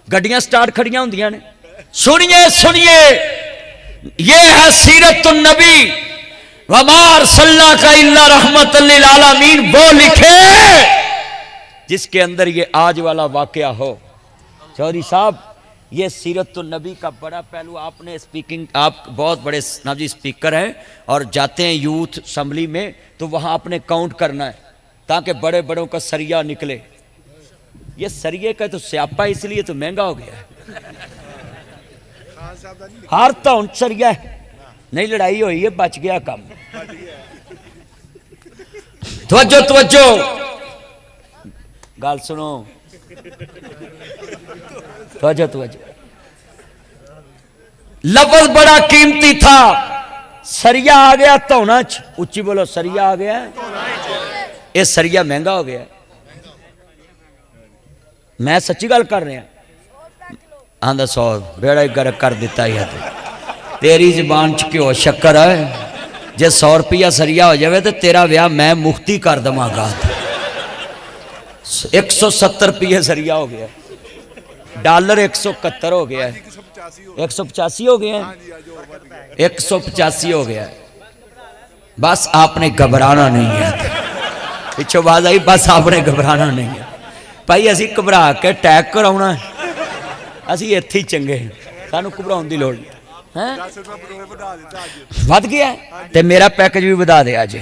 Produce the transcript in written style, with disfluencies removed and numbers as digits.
गड्डियां स्टार्ट खड़ियां होंदियां ने। सुनिए सुनिए, ये है सीरतुन नबी वमार सल्ला का इल्ला रहमतल लिल आलमीन, वो लिखे जिसके अंदर ये आज वाला वाकया हो। चौधरी साहब, ये सीरतुन नबी का बड़ा पहलू। आपने स्पीकिंग, आप बहुत बड़े नाजी स्पीकर हैं और जाते हैं यूथ असम्बली में, तो वहाँ आपने काउंट करना है ताकि बड़े बड़ों का सरिया निकले। ये सरिये का तो स्यापा, इसलिए तो महंगा हो गया है। हार तो हूं सरिया है, नहीं लड़ाई हुई है, बच गया काम। तवज्जो तवज्जो, गाल सुनो, तवज्जो तवज्जो। लफ्ज बड़ा कीमती था, सरिया आ गया धौना च। उच्ची बोलो, सरिया आ गया। ये सरिया महंगा हो गया। मैं सच्ची गल कर रहा। आंदा 100 बेड़ा गर्क कर दिता ही है। तेरी जबान च घ्यो शक्कर है। जे 100 रुपया सरिया हो जाए तो तेरा ब्याह मैं मुफ्ती कर देवांगा। 170 रुपये सरिया हो गया। डॉलर 171 हो गया, 185 हो गया, 185 हो गया। बस आपने घबराना नहीं है। पिछो आवाज आई, बस आपने घबराना नहीं है। भाई असी घबरा के अटैक कराउना है, असी इत्थे ही चंगे, सानू घबराउण दी लोड़ नहीं है। वध गया ते मेरा पैकेज भी वधा दे अज।